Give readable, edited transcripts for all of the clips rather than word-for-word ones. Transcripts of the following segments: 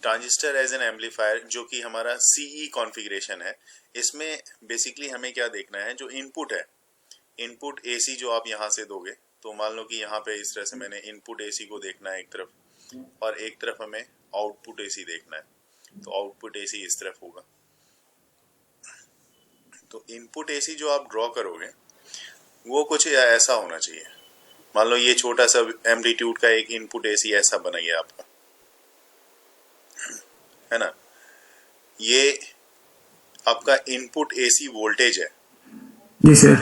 Transistor as an amplifier जो कि हमारा सीई कॉन्फ़िगरेशन है, इसमें बेसिकली हमें क्या देखना है, जो इनपुट है, इनपुट एसी जो आप यहाँ से दोगे, तो मान लो कि यहाँ पे इस तरह से मैंने इनपुट एसी को देखना है एक तरफ, और एक तरफ हमें आउटपुट एसी देखना है, तो आउटपुट एसी इस तरफ होगा। तो इनपुट एसी जो आप ड्रॉ करोगे वो कुछ ऐसा होना चाहिए। मान लो ये छोटा सा एम्पलीट्यूड का एक इनपुट एसी ऐसा बना है आपका, है ना। ये आपका इनपुट एसी वोल्टेज है। जी सर।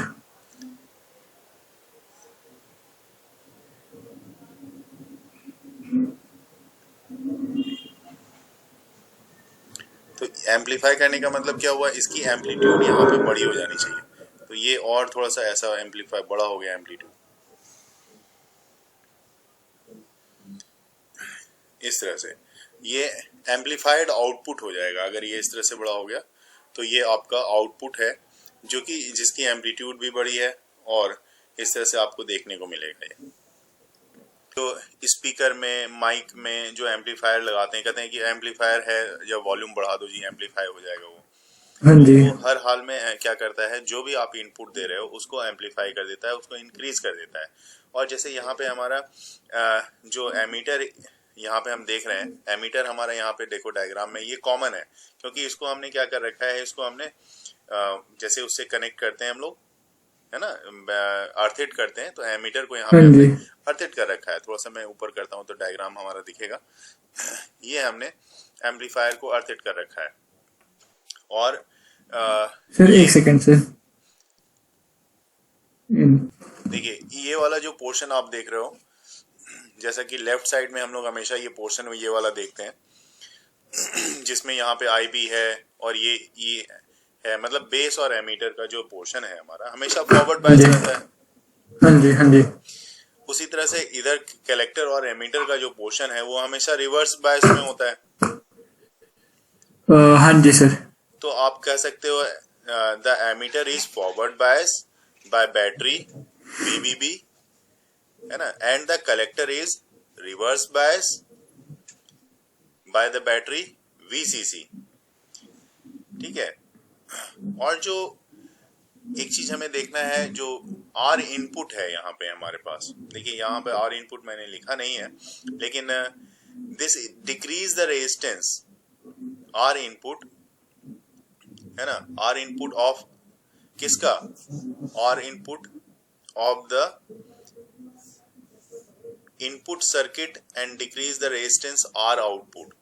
तो एम्पलीफाई करने का मतलब क्या हुआ, इसकी एम्पलीट्यूड यहाँ पे बड़ी हो जानी चाहिए। तो ये और थोड़ा सा ऐसा एम्पलीफाई बड़ा हो गया एम्पलीट्यूड, इस तरह से ये एम्पलीफाइड आउटपुट हो जाएगा। अगर ये इस तरह से बड़ा हो गया तो ये आपका आउटपुट है, जो कि जिसकी एम्पलीट्यूड भी बड़ी है और इस तरह से आपको देखने को मिलेगा। ये तो स्पीकर में, माइक में जो एम्पलीफायर लगाते हैं, कहते हैं कि एम्पलीफायर है, जब वॉल्यूम बढ़ा दो जी एम्पलीफाई हो जाएगा वो। हाँ जी। वो हर हाल में क्या करता है, जो भी आप इनपुट दे रहे हो उसको एम्पलीफाई कर देता है, उसको इंक्रीज कर देता है। और जैसे यहाँ पे हमारा जो एमीटर यहाँ पे हम देख रहे हैं, एमीटर हमारा यहाँ पे देखो डायग्राम में ये कॉमन है, क्योंकि इसको हमने क्या कर रखा है, इसको हमने जैसे उससे कनेक्ट करते हैं हम लोग, है ना, अर्थिट करते हैं, तो एमीटर को यहाँ पे हमने अर्थिट कर रखा है। थोड़ा सा मैं ऊपर करता हूँ तो डायग्राम हमारा दिखेगा। ये हमने एम्पलीफायर को अर्थिट कर रखा है। और सर एक सेकंड सर, देखिए ये वाला जो पोर्शन आप देख रहे हो, जैसा कि लेफ्ट साइड में हम लोग हमेशा ये पोर्शन ये वाला देखते हैं जिसमें यहाँ पे IB है और ये है, मतलब बेस और एमीटर का जो पोर्शन है हमारा हमेशा फॉरवर्ड बायस रहता है। हाँ जी हाँ जी। उसी तरह से इधर कलेक्टर और एमीटर का जो पोर्शन है वो हमेशा रिवर्स बायस में होता है। हाँ जी सर। तो आप कह सकते हो the emitter is forward bias by battery VBB, है ना, and the collector is reverse bias by the battery VCC। ठीक है। और जो एक चीज हमें देखना है, जो R इनपुट है यहाँ पे हमारे पास, देखिए यहाँ पे R इनपुट मैंने लिखा नहीं है, लेकिन this decrease the resistance R input, है ना, R इनपुट ऑफ किसका, R input of the input circuit and decrease the resistance R output.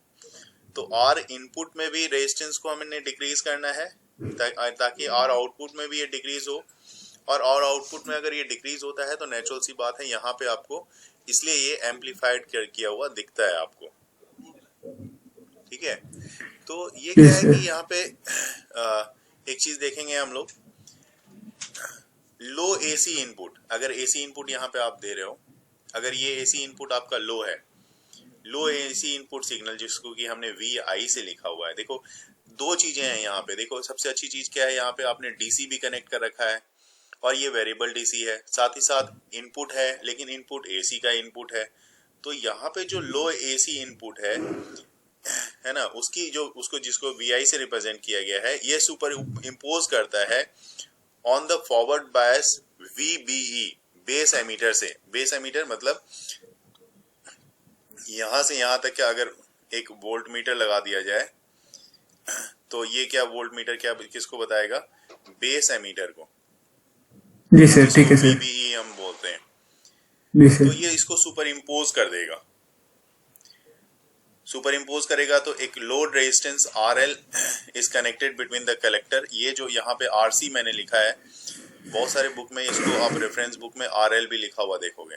तो R इनपुट में भी रेजिस्टेंस को हमने डिक्रीज करना है ताकि R आउटपुट में भी ये डिक्रीज हो। और R आउटपुट में अगर ये डिक्रीज होता है तो नेचुरल सी बात है यहाँ पे आपको, इसलिए ये एम्पलीफाइड किया हुआ दिखता है आपको। ठीक है। तो ये क्या है कि यहाँ पे एक चीज देखेंगे हम लोग, लो AC इनपुट, अगर AC इनपुट यहाँ पे आप दे रहे हो, अगर ये AC इनपुट आपका लो है, लो AC इनपुट सिग्नल जिसको कि हमने VI से लिखा हुआ है, देखो दो चीजें हैं यहाँ पे। देखो सबसे अच्छी चीज क्या है, यहाँ पे आपने DC भी कनेक्ट कर रखा है और ये वेरिएबल DC है, साथ ही साथ इनपुट है, लेकिन इनपुट AC का इनपुट है। तो यहाँ पे जो लो AC इनपुट है ना, उसकी जो उसको जिसको VI से रिप्रेजेंट किया गया है, ये सुपर इम्पोज करता है on the forward bias VBE base emitter से। बेस एमीटर मतलब यहां से यहां तक, क्या अगर एक वोल्ट मीटर लगा दिया जाए तो ये क्या वोल्ट मीटर क्या किसको बताएगा, बेस एमीटर को। जी सर, ठीक है सर। VBE हम बोलते हैं। जी सर। तो ये इसको सुपर इम्पोज कर देगा। सुपर इम्पोज करेगा तो एक load resistance RL is connected between the collector. ये जो यहाँ पे RC मैंने लिखा है, बहुत सारे बुक में इसको आप रेफरेंस बुक में RL भी लिखा हुआ देखोगे।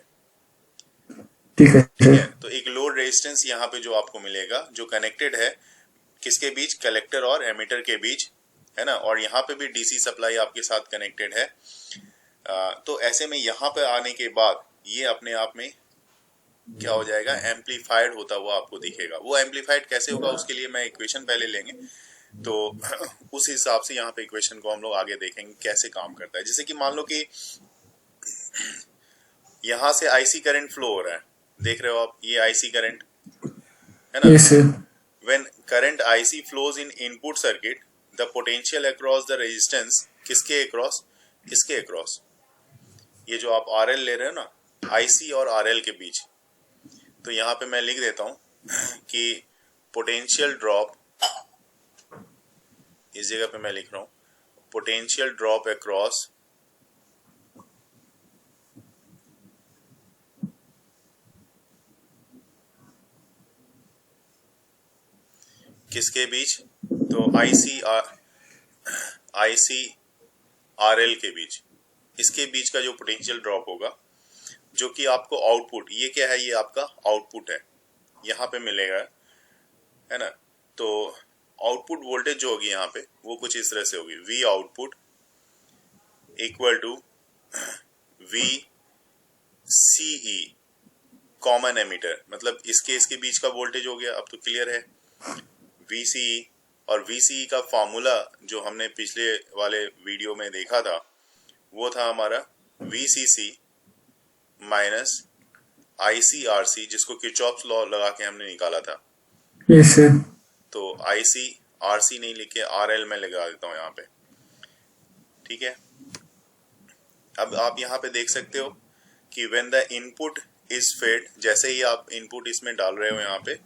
ठीक है। तो एक लोड रेजिस्टेंस यहाँ पे जो आपको मिलेगा, जो कनेक्टेड है किसके बीच, कलेक्टर और एमीटर के बीच, है ना, और यहाँ पे भी DC सप्लाई आपके साथ कनेक्टेड है। तो ऐसे में यहाँ पे आने के बाद ये अपने आप में क्या हो जाएगा, एम्पलीफाइड होता हुआ आपको दिखेगा। वो एम्पलीफाइड कैसे होगा उसके लिए मैं इक्वेशन पहले लेंगे, तो उस हिसाब से यहाँ पे इक्वेशन को हम लोग आगे देखेंगे कैसे काम करता है। जैसे कि मान लो कि यहाँ से IC करंट फ्लो हो रहा है, देख रहे हो आप, ये IC करंट है ना। yes, When current IC flows in input circuit, the potential across the resistance, किसके अक्रॉस, इसके अक्रॉस। ये जो आप RL ले रहे हो ना, IC और RL के बीच, तो यहाँ पे मैं लिख देता हूं कि पोटेंशियल ड्रॉप, इस जगह पे मैं लिख रहा हूं पोटेंशियल ड्रॉप अक्रॉस किसके बीच, तो IC RL के बीच, इसके बीच का जो पोटेंशियल ड्रॉप होगा, जो कि आपको आउटपुट, ये क्या है, ये आपका आउटपुट है, यहाँ पे मिलेगा, है ना। तो आउटपुट वोल्टेज जो होगी यहाँ पे वो कुछ इस तरह से होगी, V output equal to VCE common emitter, मतलब इसके बीच का वोल्टेज हो गया। अब तो क्लियर है, VCE, और VCE का फॉर्मूला जो हमने पिछले वाले वीडियो में देखा था वो था हमारा VCC माइनस ICRC, जिसको किरचॉफ्स लॉ लगा के हमने निकाला था। Yes sir. तो ICRC नहीं लिख के RL में लगा देता हूं यहाँ पे, ठीक है। अब आप यहाँ पे देख सकते हो कि when the input is fed, जैसे ही आप इनपुट इसमें डाल रहे हो यहाँ पे,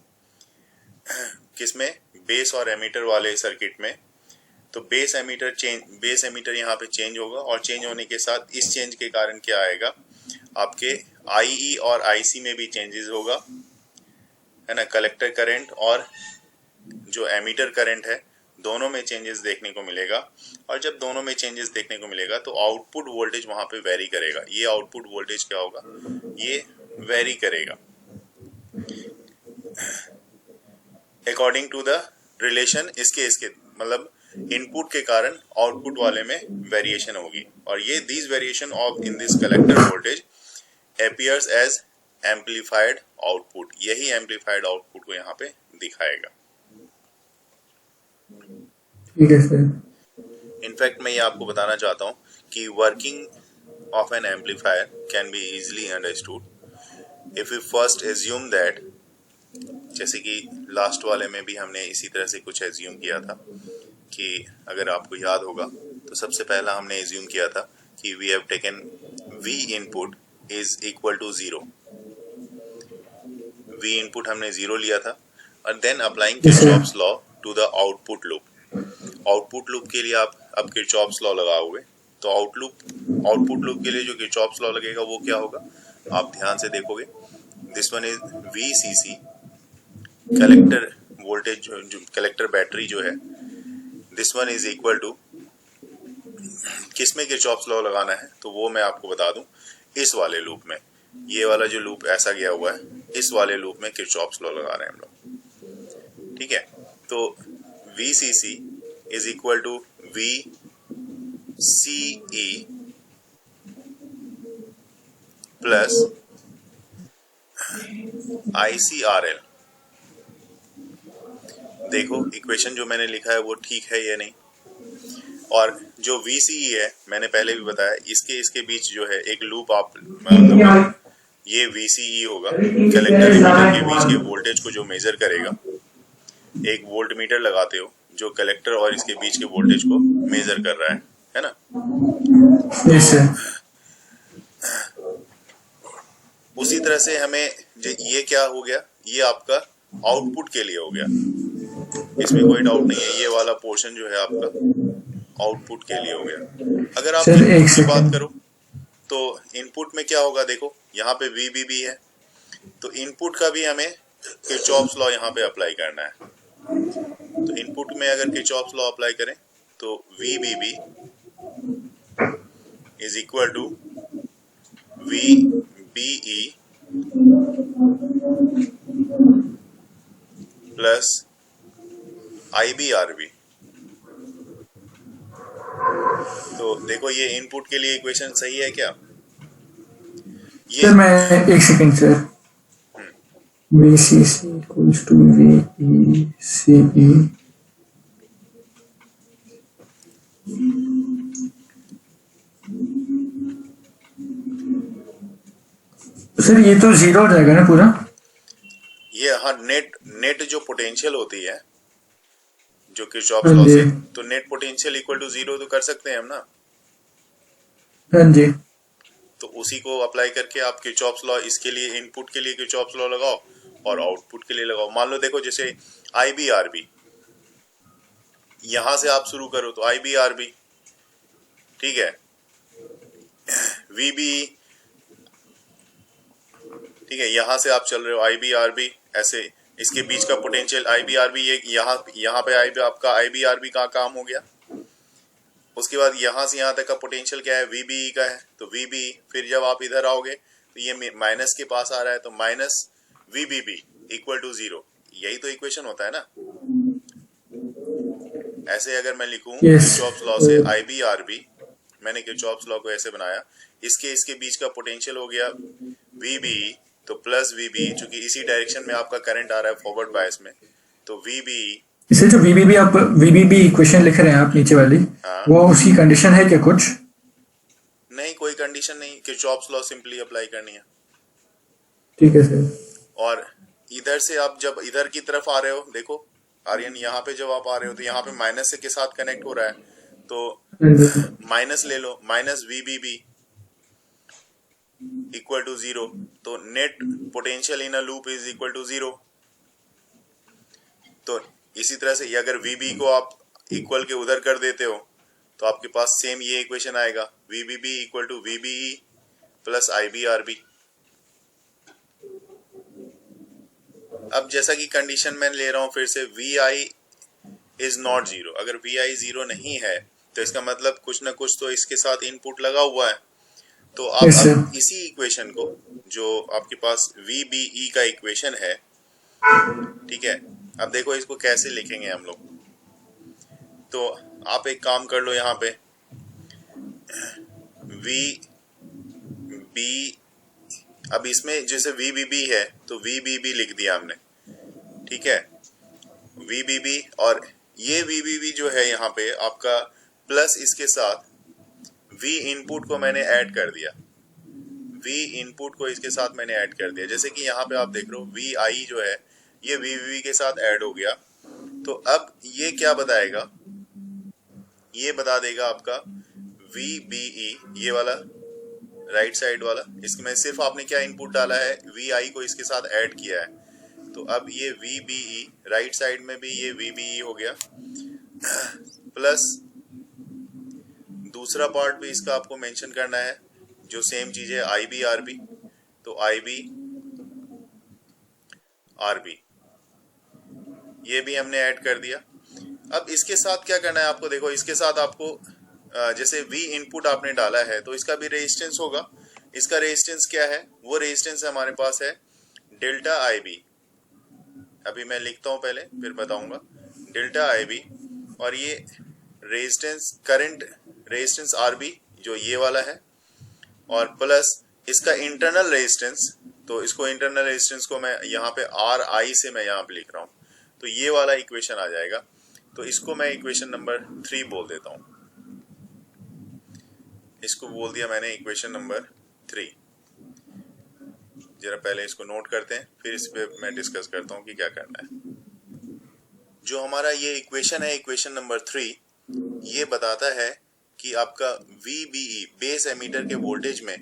किसमें, बेस और एमीटर वाले सर्किट में, तो बेस एमीटर यहाँ पे चेंज होगा, और चेंज होने के साथ इस चेंज के कारण क्या आएगा, आपके IE और IC में भी चेंजेस होगा, है ना। कलेक्टर करंट और जो एमीटर करंट है दोनों में चेंजेस देखने को मिलेगा, और जब दोनों में चेंजेस देखने को मिलेगा तो आउटपुट वोल्टेज वहां पे वेरी करेगा। ये आउटपुट वोल्टेज क्या होगा, ये वेरी करेगा अकॉर्डिंग टू द रिलेशन, इसके मतलब इनपुट के कारण आउटपुट वाले में वेरिएशन होगी, और ये this variation of in this collector voltage appears as amplified output, यही एम्पलीफाइड आउटपुट को यहाँ पे दिखाएगा। ठीक है सर। इनफैक्ट मैं ये आपको बताना चाहता हूँ कि working of N amplifier can be easily understood if you first assume that, जैसे कि लास्ट वाले में भी हमने इसी तरह से कुछ एज्यूम किया था कि अगर आपको याद होगा तो सबसे पहला हमने एज्यूम किया था कि we have taken V input is equal to 0, V input हमने 0 लिया था, और then applying Kirchhoff's law to the output loop. Output loop के लिए आप अब किरचॉफ्स लॉ लगाओगे, तो आउटपुट लूप के लिए जो किरचॉफ्स लॉ लगेगा वो क्या होगा, आप ध्यान से देखोगे, this one is VCC collector voltage, जो कलेक्टर बैटरी जो है, this one is equal to, किसमें किरचॉफ्स लॉ लगाना है तो वो मैं आपको बता दूं, इस वाले लूप में, ये वाला जो लूप ऐसा गया हुआ है, इस वाले लूप में किरचॉफ्स लॉ लगा रहे हैं हम लोग, ठीक है। तो VCC is equal to VCE plus ICRL। देखो इक्वेशन जो मैंने लिखा है वो ठीक है या नहीं, और जो VCE है मैंने पहले भी बताया, इसके बीच जो है एक लूप आप, मतलब ये VCE होगा, कलेक्टर एमीटर के बीच के वोल्टेज को जो मेजर करेगा, एक वोल्ट मीटर लगाते हो जो कलेक्टर और इसके बीच के वोल्टेज को मेजर कर रहा है ना। Yes sir. उसी तरह से हमें ये क्या हो गया, ये आपका आउटपुट के लिए हो गया, इसमें कोई डाउट नहीं है, ये वाला पोर्शन जो है आपका आउटपुट के लिए हो गया। अगर आप इनपुट की बात करो तो इनपुट में क्या होगा, देखो यहाँ पे VBB है, तो इनपुट का भी हमें किरचॉफ्स लॉ यहाँ पे अप्लाई करना है। तो इनपुट में अगर किरचॉफ्स लॉ अप्लाई करें तो VBB is equal to VBE plus IBRB। तो देखो ये इनपुट के लिए इक्वेशन सही है क्या, ये सर मैं एक second sir, VCC equals to VECE, sir ये तो 0 हो जाएगा ना पूरा, ये हाँ नेट जो पोटेंशियल होती है जो किरचॉफ हाँ लॉ जी, से, तो net potential equal to zero तो कर सकते हैं हम ना। हाँ जी, तो उसी को अप्लाई करके आप किरचॉफ लॉ, इसके लिए इनपुट के लिए किरचॉफ लॉ लगाओ और आउटपुट के लिए लगाओ। मान लो देखो जैसे आई बी आर बी, यहां से आप शुरू करो तो आई बी आर बी, ठीक है, वी बी, ठीक है, यहां से आप चल रहे हो आई बी आर बी, ऐसे इसके बीच का potential I B R B, ये यहाँ पे आई आपका आई बी आर बी का काम हो गया। उसके बाद यहां से यहां तक का पोटेंशियल क्या है, वी बी का है, तो वी बी, फिर जब आप इधर आओगे तो ये माइनस के पास आ रहा है, तो minus V B B equal to zero. यही तो इक्वेशन होता है ना। ऐसे अगर मैं लिखूं यस, किरचॉफ्स लॉ से आई बी आर बी, मैंने किरचॉफ्स लॉ को ऐसे बनाया, इसके बीच का पोटेंशियल हो गया वी बी, तो प्लस वी बी, चूंकि इसी डायरेक्शन में आपका करंट आ रहा है फॉरवर्ड बायस में, तो वी बी। इसे जो वीबीबी आप वीबीबी इक्वेशन लिख रहे हैं आप नीचे वाली, हाँ, वो उसकी कंडीशन है क्या कुछ? नहीं कोई कंडीशन नहीं, किरचॉफ्स लॉ सिंपली अप्लाई करनी है। ठीक है सर। और इधर से आप जब इधर की तरफ आ रहे हो, देखो आर्यन, यहाँ पे जब आप आ रहे हो तो यहाँ पे माइनस के साथ कनेक्ट हो रहा है, तो हाँ जी, माइनस ले लो, minus V B B equal to zero, तो net potential in a loop is equal to zero. तो इसी तरह से अगर वी बी को आप इक्वल के उधर कर देते हो तो आपके पास सेम ये इक्वेशन आएगा, V B B equal to V B E plus I B R B. अब जैसा कि कंडीशन मैं ले रहा हूं फिर से, V I is not zero, अगर वी आई जीरो नहीं है तो इसका मतलब कुछ ना कुछ तो इसके साथ इनपुट लगा हुआ है। तो आप यस सर। अब इसी इक्वेशन को, जो आपके पास वी बी ई का इक्वेशन है, ठीक है, अब देखो इसको कैसे लिखेंगे हम लोग। तो आप एक काम कर लो, यहाँ पे वी बी, अब इसमें जैसे वी बी बी है तो वी बी बी लिख दिया हमने, ठीक है, वी बी बी, और ये वी बी बी जो है यहाँ पे आपका प्लस इसके साथ वी इनपुट को मैंने ऐड कर दिया, वी इनपुट को इसके साथ मैंने ऐड कर दिया। जैसे कि यहाँ पे आप देख रहे हो वी आई जो है ये वी बी बी के साथ ऐड हो गया। तो अब ये क्या बताएगा, ये बता देगा आपका वी बी ई, ये वाला राइट साइड वाला, इसमें सिर्फ आपने क्या इनपुट डाला है, वी आई को इसके साथ ऐड किया है, तो अब ये V B E right side में भी ये वी बी ई हो गया, प्लस दूसरा पार्ट भी इसका आपको मेंशन करना है, जो सेम चीज है आई बी आर बी, तो आई बी आर बी ये भी हमने ऐड कर दिया। अब इसके साथ क्या करना है आपको, देखो इसके साथ आपको जैसे वी इनपुट आपने डाला है तो इसका भी रेजिस्टेंस होगा। इसका रेजिस्टेंस क्या है, वो रेजिस्टेंस हमारे पास है डेल्टा आई बी, अभी मैं लिखता हूं पहले फिर बताऊंगा, डेल्टा आई बी, और ये resistance current resistance R B जो ये वाला है, और प्लस इसका इंटरनल रेजिस्टेंस, तो इसको इंटरनल रेजिस्टेंस को मैं यहाँ पे आर आई से मैं यहाँ पे लिख रहा हूँ, तो ये वाला इक्वेशन आ जाएगा। तो इसको मैं इक्वेशन नंबर 3 बोल देता हूँ, इसको बोल दिया मैंने इक्वेशन नंबर 3। जरा पहले इसको नोट करते हैं, फिर इस पे मैं डिस्कस करता हूँ कि क्या करना है। जो हमारा ये इक्वेशन है, इक्वेशन नंबर 3, ये बताता है कि आपका VBE बेस एमीटर के वोल्टेज में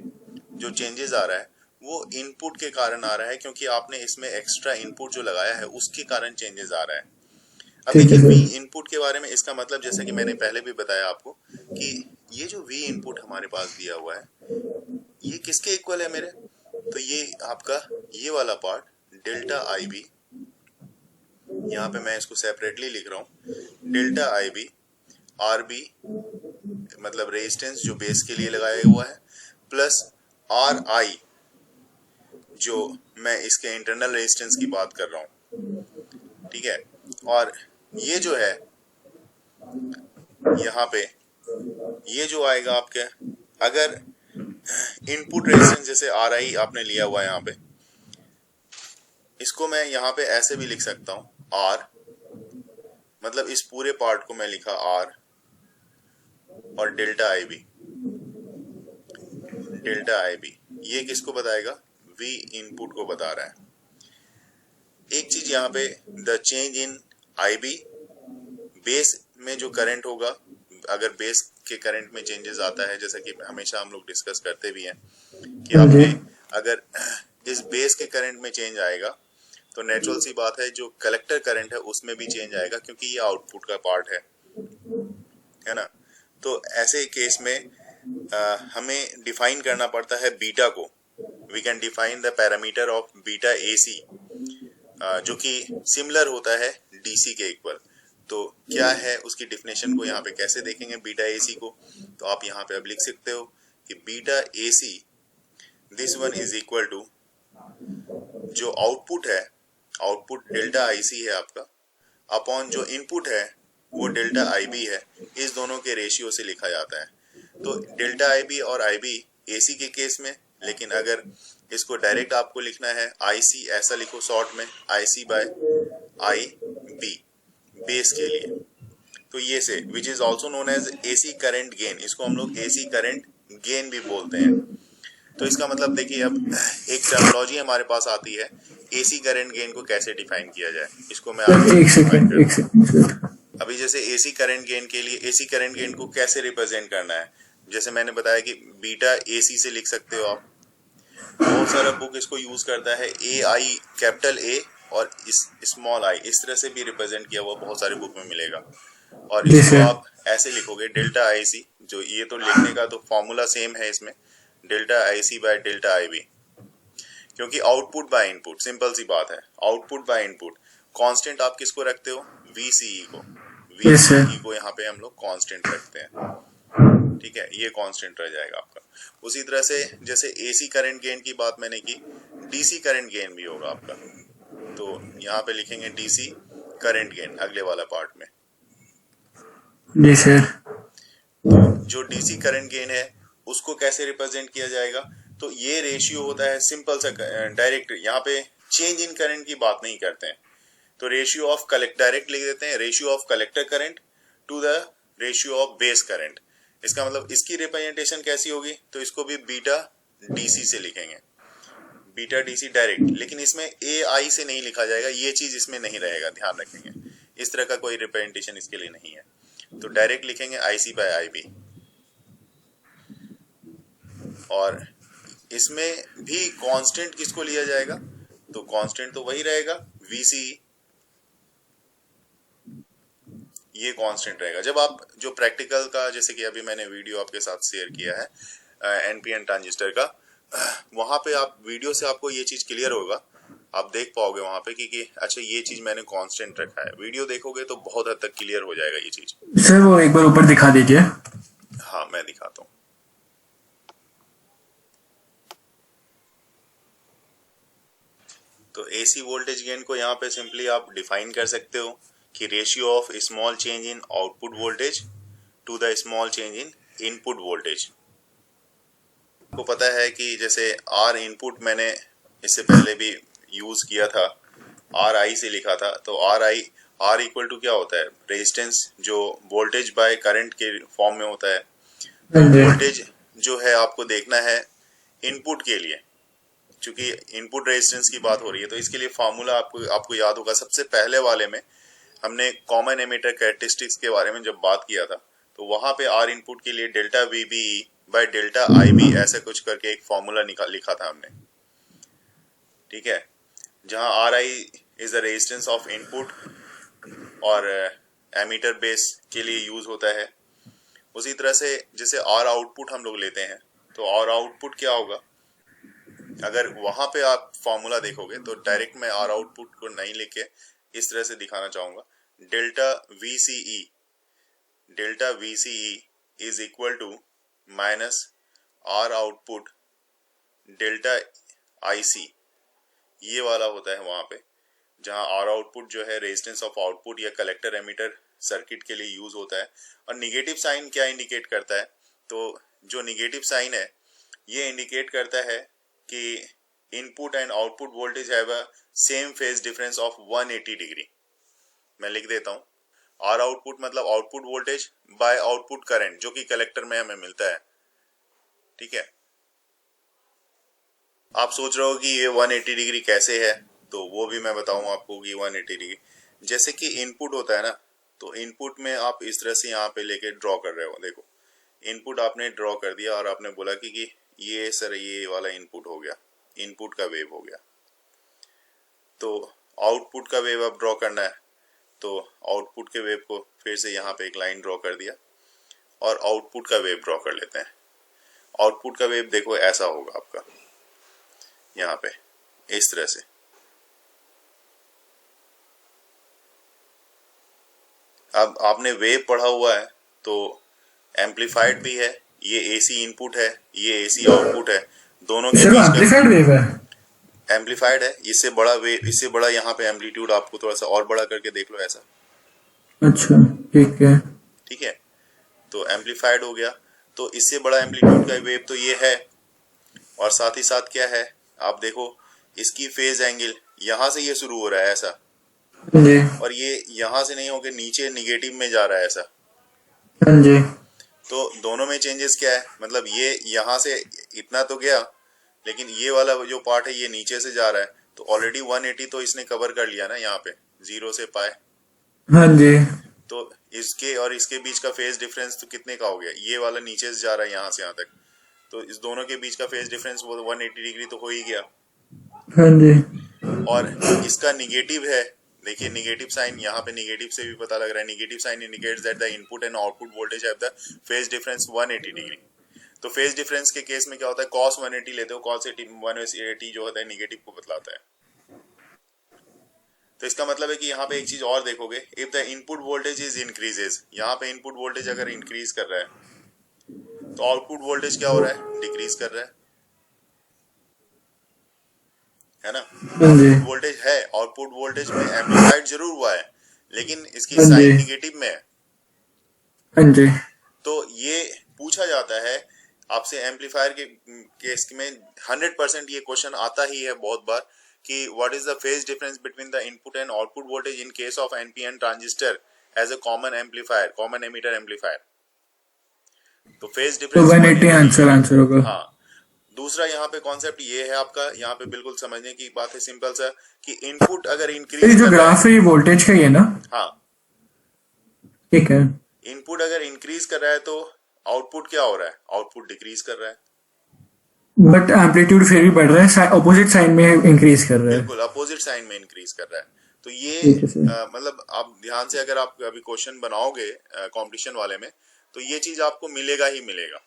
जो चेंजेस आ रहा है वो इनपुट के कारण आ रहा है, क्योंकि आपने इसमें एक्स्ट्रा इनपुट जो लगाया है उसके कारण चेंजेस आ रहा है। अब देखिए वी इनपुट के बारे में, इसका मतलब जैसा कि मैंने पहले भी बताया आपको कि ये जो वी इनपुट हमारे पास दिया हुआ है ये किसके इक्वल है मेरे, तो ये आपका ये वाला पार्ट डेल्टा आई बी, यहाँ पे मैं इसको सेपरेटली लिख रहा हूँ, delta I B R B मतलब रेजिस्टेंस जो बेस के लिए लगाया हुआ है, प्लस आर आई जो मैं इसके इंटरनल रेजिस्टेंस की बात कर रहा हूँ, ठीक है। और ये जो है यहाँ पे ये जो आएगा आपके, अगर इनपुट रेजिस्टेंस जैसे आर आई आपने लिया हुआ है यहाँ पे, इसको मैं यहाँ पे ऐसे भी लिख सकता हूँ आर, मतलब इस पूरे पार्ट को मैं लिखा आर और delta I B, delta I B ये किसको बताएगा, वी इनपुट को बता रहा है। एक चीज यहाँ पे, the change in I B base में जो करंट होगा, अगर बेस के करंट में चेंजेस आता है, जैसा कि हमेशा हम लोग डिस्कस करते भी हैं कि हाँ जी। आपके अगर इस बेस के करंट में चेंज आएगा तो नेचुरल सी बात है जो कलेक्टर करंट है उसमें भी चेंज आएगा, क्योंकि ये आउटपुट का पार्ट है ना। तो ऐसे केस में हमें डिफाइन करना पड़ता है बीटा को। We can define the parameter of beta AC जो कि सिमिलर होता है डीसी के इक्वल। तो क्या है उसकी डिफिनेशन को यहाँ पे कैसे देखेंगे बीटा एसी को, तो आप यहाँ पे अब लिख सकते हो कि beta AC this one is equal to जो आउटपुट है, आउटपुट डेल्टा आईसी है आपका, अपॉन जो इनपुट है वो डेल्टा आईबी है। इस दोनों के रेशियो से लिखा जाता है। तो डेल्टा आईबी और आईबी एसी के केस में, लेकिन अगर इसको डायरेक्ट आपको लिखना है आईसी, ऐसा लिखो शॉर्ट में IC by I B base के लिए। तो ये से which is also known as AC current gain, इसको हम लोग एसी करंट गेन भी बोलते हैं। तो इसका मतलब देखिए अब एक टर्मिनोलॉजी हमारे पास आती है एसी करंट गेन को कैसे डिफाइन किया जाए, इसको मैं आगे एक सेकंड। अभी जैसे एसी करंट गेन के लिए एसी करंट गेन को कैसे रिप्रेजेंट करना है, जैसे मैंने बताया कि बीटा एसी से लिख सकते हो आप। बहुत सारा बुक इसको यूज करता है ए आई कैपिटल ए और स्मॉल आई, इस तरह से भी रिप्रेजेंट किया हुआ बहुत सारे बुक में मिलेगा। और जी इसको सर। आप ऐसे लिखोगे डेल्टा आई सी, जो ये तो लिखने का तो फॉर्मूला सेम है इसमें, delta I C by delta I B, क्योंकि आउटपुट बाय इनपुट, सिंपल सी बात है, आउटपुट बाय इनपुट। कांस्टेंट आप किसको रखते हो, वीसीई को, वीसीई को यहाँ पे हम लोग कांस्टेंट रखते हैं, ठीक है, ये कांस्टेंट रह जाएगा आपका। उसी तरह से जैसे एसी करंट गेन की बात मैंने की, डीसी करंट गेन भी होगा आपका, तो यहाँ पे लिखेंगे डीसी करंट गेन अगले वाला पार्ट में। जी सर। तो जो डीसी करंट गेन है उसको कैसे रिप्रेजेंट किया जाएगा, तो ये रेशियो होता है सिंपल सा डायरेक्ट, यहाँ पे चेंज इन करंट की बात नहीं करते हैं, तो रेशियो ऑफ कलेक्ट डायरेक्ट लिख देते हैं, ratio of collector current to the ratio of base current. इसका मतलब इसकी रिप्रेजेंटेशन कैसी होगी, तो इसको भी बीटा डीसी से लिखेंगे, बीटा डीसी डायरेक्ट, लेकिन इसमें ए आई से नहीं लिखा जाएगा, ये चीज इसमें नहीं रहेगा, ध्यान रखेंगे, इस तरह का कोई रिप्रेजेंटेशन इसके लिए नहीं है। तो डायरेक्ट लिखेंगे आईसी बाय आईबी, और इसमें भी कांस्टेंट किसको लिया जाएगा, तो कांस्टेंट तो वही रहेगा वीसी, ये कांस्टेंट रहेगा। जब आप जो प्रैक्टिकल का, जैसे कि अभी मैंने वीडियो आपके साथ शेयर किया है एनपीएन ट्रांजिस्टर का, वहां पे आप वीडियो से आपको ये चीज क्लियर होगा, आप देख पाओगे वहां पे कि अच्छा ये चीज मैंने कांस्टेंट रखा है। वीडियो देखोगे तो बहुत हद तक क्लियर हो जाएगा ये चीज। सर वो एक बार ऊपर दिखा दीजिए। हाँ मैं दिखाता हूँ। तो एसी वोल्टेज गेन को यहाँ पे सिंपली आप डिफाइन कर सकते हो कि ratio of small change in output voltage to the small change in input voltage. आपको पता है कि जैसे आर इनपुट मैंने इससे पहले भी यूज किया था, आर आई से लिखा था, तो R I, R equal to क्या होता है, रेजिस्टेंस जो वोल्टेज बाय करंट के फॉर्म में होता है। तो वोल्टेज जो है आपको देखना है इनपुट के लिए, क्योंकि इनपुट रेजिस्टेंस की बात हो रही है, तो इसके लिए फार्मूला आपको याद होगा, सबसे पहले वाले में हमने कॉमन एमिटर कैरेक्टरिस्टिक्स के बारे में जब बात किया था, तो वहां पे आर इनपुट के लिए डेल्टा वीबी बाय डेल्टा आईबी ऐसा कुछ करके एक फॉर्मूला लिखा था हमने, ठीक है, जहां are I is the resistance of input और एमीटर बेस के लिए यूज होता है। उसी तरह से जैसे आर आउटपुट हम लोग लेते हैं, तो आर आउटपुट क्या होगा, अगर वहां पे आप फॉर्मूला देखोगे तो डायरेक्ट मैं आर आउटपुट को नहीं लिख के इस तरह से दिखाना चाहूंगा, delta VCE is equal to minus R output delta IC, ये वाला होता है वहां पे, जहां आर आउटपुट जो है रेजिस्टेंस ऑफ आउटपुट या कलेक्टर एमीटर सर्किट के लिए यूज होता है। और निगेटिव साइन क्या इंडिकेट करता है, तो जो निगेटिव साइन है ये इंडिकेट करता है कि input and output voltage have a same phase difference of 180 degree. मैं लिख देता हूं, आर आउटपुट मतलब output voltage bye output current जो कि कलेक्टर में हमें मिलता है, ठीक है। आप सोच रहे हो कि ये 180 डिग्री कैसे है, तो वो भी मैं बताऊं आपको कि 180 डिग्री, जैसे कि इनपुट होता है ना, तो इनपुट में आप इस तरह से यहाँ पे लेके ड्रॉ कर रहे हो, देखो इनपुट आपने ड्रॉ कर दिया और आपने बोला कि ये सर ये वाला इनपुट हो गया, इनपुट का वेव हो गया। तो आउटपुट का वेव अब ड्रॉ करना है, तो आउटपुट के वेव को फिर से यहाँ पे एक लाइन ड्रॉ कर दिया और आउटपुट का वेव ड्रॉ कर लेते हैं। आउटपुट का वेव देखो ऐसा होगा आपका यहाँ पे इस तरह से। अब आपने वेव पढ़ा हुआ है तो एम्पलीफाइड भी है, ये एसी इनपुट है, ये एसी आउटपुट है, दोनों के सर बीच एम्पलीफाइड वेव है। का एम्पलीफाइड है। इससे बड़ा वेव, इससे बड़ा यहाँ पे एम्पलीट्यूड आपको थोड़ा सा और बड़ा करके देख लो ऐसा, अच्छा ठीक है। ठीक है, तो एम्पलीफाइड हो गया। तो इससे बड़ा एम्पलीट्यूड का वेव तो ये है, और साथ ही साथ क्या है आप देखो इसकी फेज एंगल यहाँ से ये शुरू हो रहा है ऐसा, हाँ जी और ये यहाँ से नहीं होके नीचे निगेटिव में जा रहा है ऐसा। हाँ जी। तो दोनों में चेंजेस क्या है, मतलब ये यहाँ से इतना तो गया, लेकिन ये वाला जो पार्ट है ये नीचे से जा रहा है, तो ऑलरेडी 180 तो इसने कवर कर लिया ना यहाँ पे 0 से पाए। हाँ जी तो इसके और इसके बीच का फेज डिफरेंस तो कितने का हो गया, ये वाला नीचे से जा रहा है यहाँ से यहाँ तक, तो इस दोनों के बीच का फेज डिफरेंस वो 180 डिग्री तो हो ही गया। हाँ जी। और इसका निगेटिव है, देखिए निगेटिव साइन यहाँ पे निगेटिव से भी पता लग रहा है, negative sign indicates that the input and output voltage have the phase difference 180 degree. तो फेज डिफरेंस के केस में क्या होता है, cos 180 लेते हो, cos 180 जो होता है निगेटिव को बतलाता है। तो इसका मतलब है कि यहाँ पे एक चीज और देखोगे, if the input voltage is increases, यहाँ पे इनपुट वोल्टेज अगर इंक्रीज कर रहा है तो आउटपुट वोल्टेज क्या हो रहा है, डिक्रीज कर रहा है ना। हाँ जी आउटपुट वोल्टेज है, आउटपुट वोल्टेज में एम्पलीफाइड जरूर हुआ है, लेकिन इसकी हाँ जी। साइन निगेटिव में है। हाँ जी तो ये पूछा जाता है आपसे एम्पलीफायर के केस में 100% ये क्वेश्चन आता ही है बहुत बार कि what is the phase difference between the input and output voltage in case of NPN transistor as a common amplifier, common emitter amplifier. तो फेज तो डिफरेंस 180 आंसर होगा। हाँ। दूसरा यहाँ पे कॉन्सेप्ट ये है आपका, यहाँ पे बिल्कुल समझने की बात है सिंपल सा, कि इनपुट अगर ये इंक्रीज जो कर रहा ग्राफ है ये वोल्टेज का ही है ना? हाँ, ठीक है। इनपुट अगर इंक्रीज कर रहा है तो आउटपुट क्या हो रहा है, आउटपुट डिक्रीज कर रहा है। बट एम्पलीट्यूड फिर भी बढ़ रहा है, अपोजिट साइन में इंक्रीज कर रहा है। बिल्कुल अपोजिट साइन में इंक्रीज कर रहा है। तो ये ठीक है सर। मतलब आप ध्यान से अगर आप अभी क्वेश्चन बनाओगे कंपटीशन वाले में, तो ये चीज आपको मिलेगा ही मिलेगा।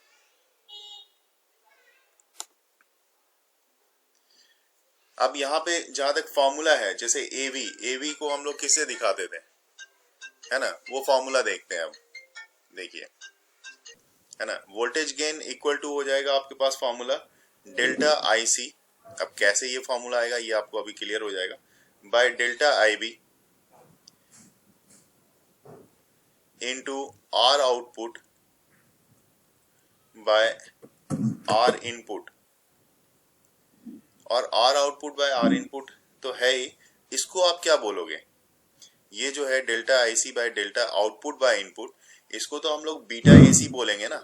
अब यहाँ पे जहां तक फॉर्मूला है, जैसे एवी, एवी को हम लोग किससे दिखाते थे, है ना, वो फॉर्मूला देखते हैं अब। देखिए है ना, वोल्टेज गेन इक्वल टू हो जाएगा आपके पास फॉर्मूला डेल्टा आईसी। अब कैसे ये फॉर्मूला आएगा ये आपको अभी क्लियर हो जाएगा, by delta IB into R output by R input. और R output by R input तो है ही, इसको आप क्या बोलोगे, ये जो है delta IC by delta output by input, इसको तो हम लोग बीटा एसी बोलेंगे ना।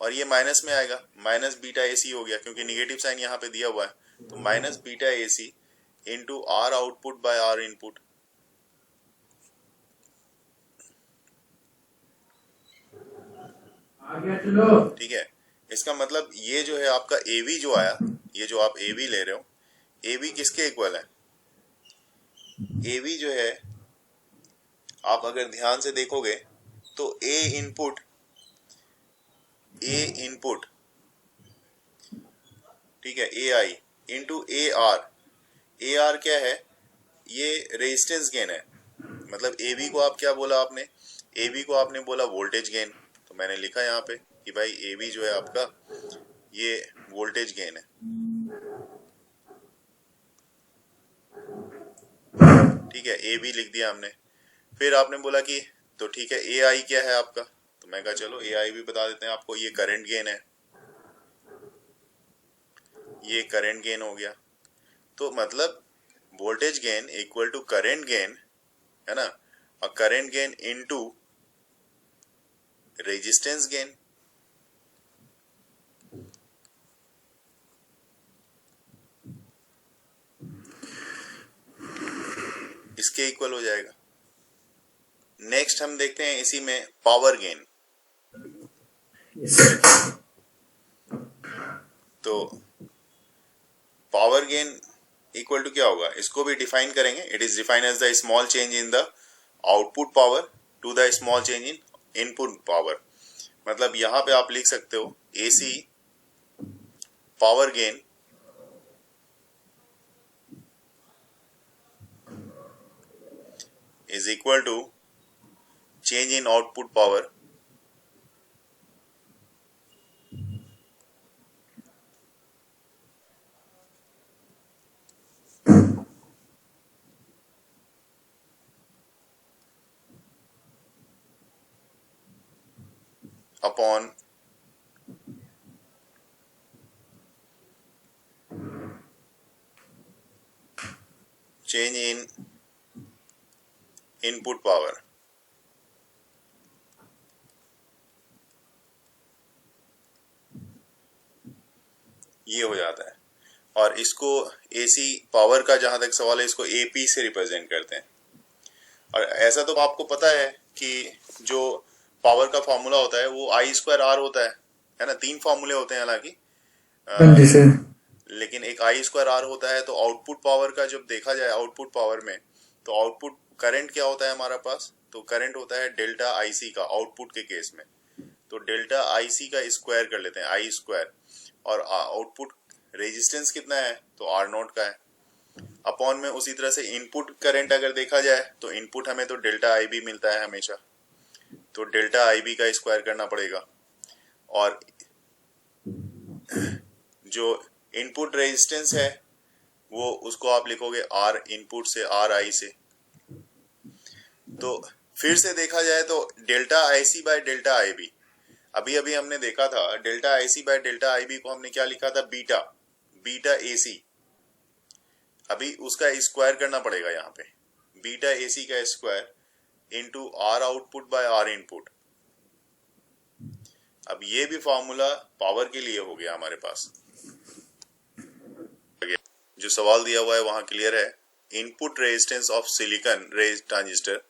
और ये माइनस में आएगा, माइनस बीटा एसी हो गया क्योंकि निगेटिव साइन यहाँ पे दिया हुआ है, तो minus beta AC into R output by R input. ठीक है, इसका मतलब ये जो है आपका एवी जो आया, ये जो आप एवी ले रहे हो, एवी किसके इक्वल है, एवी जो है आप अगर ध्यान से देखोगे तो ए इनपुट ठीक है, ए आई इंटू ए आर क्या है, ये रेजिस्टेंस गेन है। मतलब एवी को आप क्या बोला आपने, एवी को आपने बोला वोल्टेज गेन, तो मैंने लिखा यहाँ पे कि भाई एवी जो है आपका ये वोल्टेज गेन है। ठीक है, एवी लिख दिया हमने। फिर आपने बोला कि तो ठीक है ए आई क्या है आपका, तो मैं कहा चलो ए आई भी बता देते हैं आपको, ये करंट गेन है, ये करंट गेन हो गया। तो मतलब voltage gain equal to current gain, है ना, और current gain into resistance gain. इसके इक्वल हो जाएगा। नेक्स्ट हम देखते हैं इसी में पावर गेन। Yes, sir. तो पावर गेन इक्वल टू क्या होगा, इसको भी डिफाइन करेंगे। It is defined as the small change in the output power to the small change in input power. मतलब यहां पे आप लिख सकते हो AC power gain is equal to change in output power upon change in input power. ये हो जाता है। और इसको एसी पावर का जहां तक सवाल है, इसको एपी से रिप्रेजेंट करते हैं। और ऐसा तो आपको पता है कि जो पावर का फॉर्मूला होता है वो आई स्क्वायर आर होता है ना। 3 फॉर्मूले होते हैं हालांकि, जी सर। लेकिन एक आई स्क्वायर आर होता है। तो आउटपुट पावर का जब देखा जाए आउटपुट पावर में, तो आउटपुट करंट क्या होता है हमारा पास, तो करंट होता है डेल्टा आईसी का आउटपुट के केस में। तो डेल्टा आईसी का स्क्वायर कर लेते हैं, आई स्क्वायर। और आउटपुट रेजिस्टेंस कितना है, तो आर नोट का है। अपॉन में उसी तरह से इनपुट करंट अगर देखा जाए तो इनपुट हमें तो डेल्टा आई बी मिलता है हमेशा, तो डेल्टा आई बी का स्क्वायर करना पड़ेगा। और जो इनपुट रेजिस्टेंस है वो उसको आप लिखोगे आर इनपुट से, आर आई से। तो फिर से देखा जाए तो delta IC bye delta IB, अभी अभी हमने देखा था delta IC bye delta IB को हमने क्या लिखा था, बीटा, बीटा एसी। अभी उसका स्क्वायर करना पड़ेगा यहाँ पे, बीटा एसी का square into R output by R input. अब ये भी फॉर्मूला पावर के लिए हो गया हमारे पास। जो सवाल दिया हुआ है वहां क्लियर है। Input resistance of silicon rays transistor,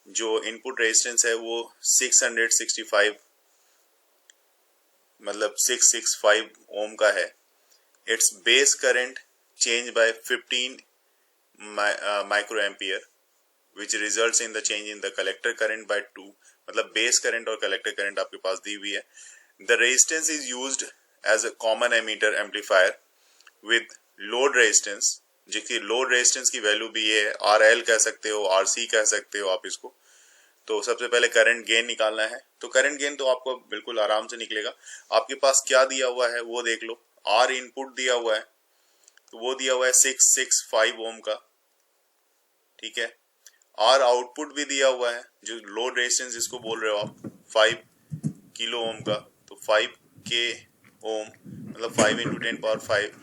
जो इनपुट रेजिस्टेंस है वो 665 मतलब 665 ओम का है। Its base current change by 15 micro ampere which results in the change in the collector current by 2। मतलब बेस करंट और कलेक्टर करंट आपके पास दी हुई है। The resistance is used as a common emitter amplifier with load resistance, जिसकी load resistance की value भी ये है, आर एल कह सकते हो, आर सी कह सकते हो आप इसको। तो सबसे पहले करंट गेन निकालना है। तो करंट गेन तो आपको बिल्कुल आराम से निकलेगा। आपके पास क्या दिया हुआ है वो देख लो। आर इनपुट दिया हुआ है, तो वो दिया हुआ है 665 ओम का, ठीक है। आर आउटपुट भी दिया हुआ है, जो लोड रेजिस्टेंस जिसको बोल रहे हो आप, 5 किलो ओम का। तो 5 के ओम मतलब 5 इंटू 10 पावर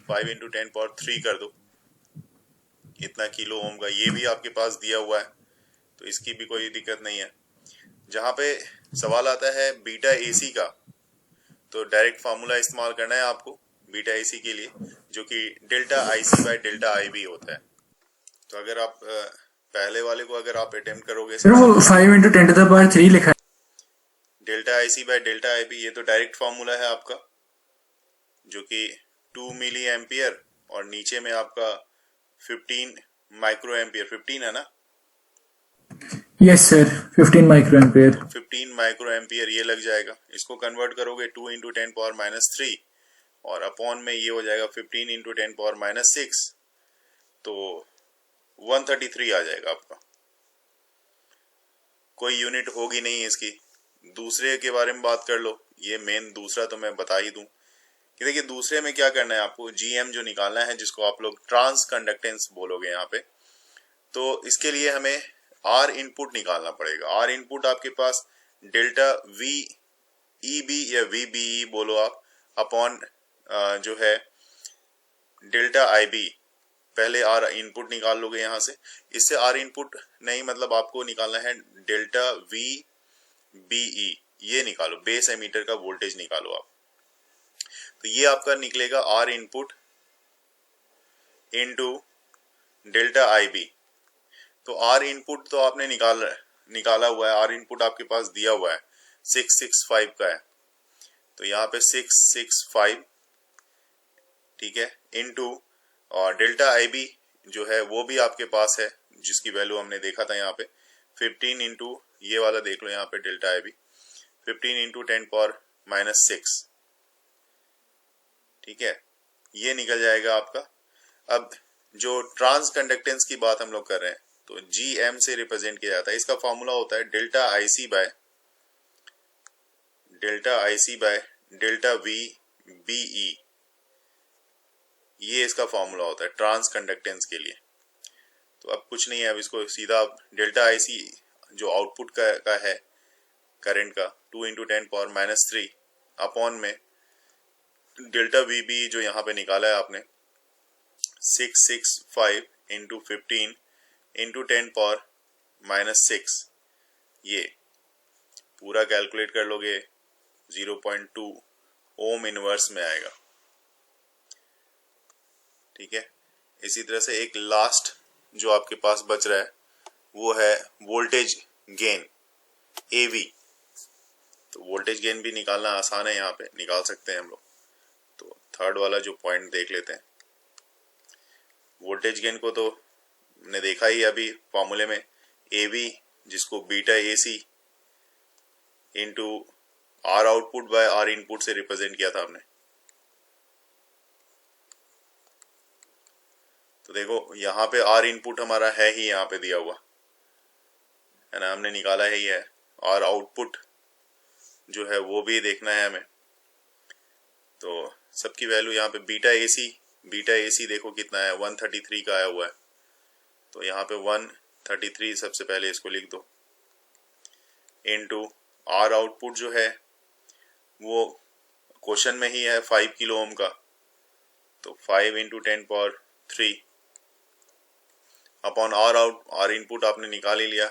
5 इंटू 10 पावर 3 कर दो, इतना किलो ओम का। ये भी आपके पास दिया हुआ है, तो इसकी भी कोई दिक्कत नहीं है। जहां पे सवाल आता है बीटा एसी का, तो डायरेक्ट फार्मूला इस्तेमाल करना है आपको बीटा एसी के लिए, जो कि delta IC bye delta IB होता है। तो अगर आप पहले वाले को अगर आप अटेम्प्ट करोगे, सर वो 5 इंटू 10 टू द पावर 3 लिखा है। Delta IC bye delta IB, ये तो डायरेक्ट फार्मूला है आपका, जो कि 2 मिली एम्पियर और नीचे में आपका 15 माइक्रो एम्पियर, 15 है ना। Yes sir, 15 micro ampere. 15 micro ampere ये लग जाएगा। इसको कन्वर्ट करोगे 2 इंटू 10 पावर माइनस 3 और अपॉन में ये हो जाएगा 15 इंटू 10 पावर माइनस 6, तो 133 आ जाएगा आपका। कोई यूनिट होगी नहीं इसकी। दूसरे के बारे में बात कर लो, ये मेन दूसरा तो मैं बता ही दूं कि देखिए दूसरे में क्या करना है आपको, जीएम जो निकालना है, जिसको आप लोग ट्रांस कंडक्टेंस बोलोगे यहाँ पे। तो इसके लिए हमें आर इनपुट निकालना पड़ेगा। आर इनपुट आपके पास डेल्टा वी ई बी या वी बी ई बोलो आप, अपॉन जो है डेल्टा आई बी। पहले आर इनपुट निकाल लोगे यहां से। इससे आर इनपुट नहीं, मतलब आपको निकालना है डेल्टा वी बी ई, ये निकालो, बेस एमीटर का वोल्टेज निकालो आप। तो ये आपका निकलेगा R input into delta I B. तो आर इनपुट तो आपने निकाल निकाला हुआ है, आर इनपुट आपके पास दिया हुआ है 665 का है, तो यहाँ पे 665, ठीक है, इनटू और डेल्टा आई बी जो है वो भी आपके पास है, जिसकी वैल्यू हमने देखा था यहाँ पे 15 इंटू ये वाला देख लो यहाँ पे delta I B 15 into 10 power -6, ठीक है, ये निकल जाएगा आपका। अब जो ट्रांस कंडक्टेंस की बात हम लोग कर रहे हैं तो GM से रिप्रेजेंट किया जाता है, इसका फॉर्मूला होता है delta IC by delta VBE, ये इसका फॉर्मूला होता है ट्रांस कंडक्टेंस के लिए। तो अब कुछ नहीं है, अब इसको सीधा डेल्टा IC जो आउटपुट का है करंट का 2 इंटू 10 पावर -3 अपॉन में डेल्टा VBE जो यहाँ पे निकाला है आपने 665 इंटू 15 इंटू 10 पावर -6, ये पूरा कैलकुलेट कर लोगे 0.2 ओम इनवर्स में आएगा, ठीक है। इसी तरह से एक लास्ट जो आपके पास बच रहा है वो है वोल्टेज गेन AV। तो वोल्टेज गेन भी निकालना आसान है, यहाँ पे निकाल सकते हैं हम लोग। तो थर्ड वाला जो पॉइंट देख लेते हैं, वोल्टेज गेन को तो ने देखा ही अभी फॉर्मूले में, AV जिसको beta AC into R output by R input से रिप्रेजेंट किया था हमने। तो देखो यहाँ पे आर इनपुट हमारा है ही यहाँ पे दिया हुआ है ना, हमने निकाला है ही है, और आउटपुट जो है वो भी देखना है हमें। तो सबकी वैल्यू यहाँ पे बीटा AC देखो कितना है 133 का आया हुआ है, तो यहाँ पे 133 सबसे पहले इसको लिख दो, इनटू आर आउटपुट जो है वो क्वेश्चन में ही है 5 किलो ओम का, तो 5 into 10 power 3 upon R input आपने निकाल ही लिया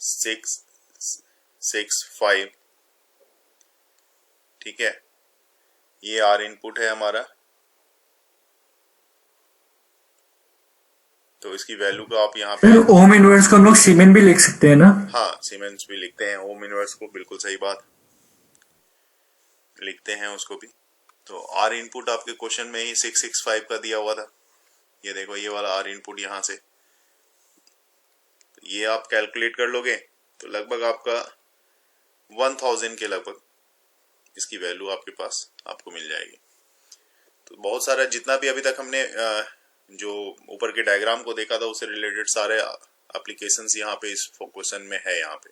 665, ठीक है, ये आर इनपुट है हमारा। तो इसकी वैल्यू का आप यहाँ पे ओम इनवर्स को हम लोग सीमेन भी लिख सकते हैं ना? हाँ, सीमेंस भी लिखते हैं ओम इनवर्स को, बिल्कुल सही बात, लिखते हैं उसको भी। तो आर इनपुट आपके क्वेश्चन में ही 665 का दिया हुआ था, ये देखो ये वाला आर इनपुट यहाँ से, ये आप कैलकुलेट कर लोगे तो लगभग आपका 1000 के लगभग इसकी वैल्यू आपके पास आपको मिल जाएगी। तो बहुत सारा जितना भी अभी तक हमने जो ऊपर के डायग्राम को देखा था उससे रिलेटेड सारे एप्लीकेशंस यहाँ पे इस क्वेश्चन में है यहाँ पे।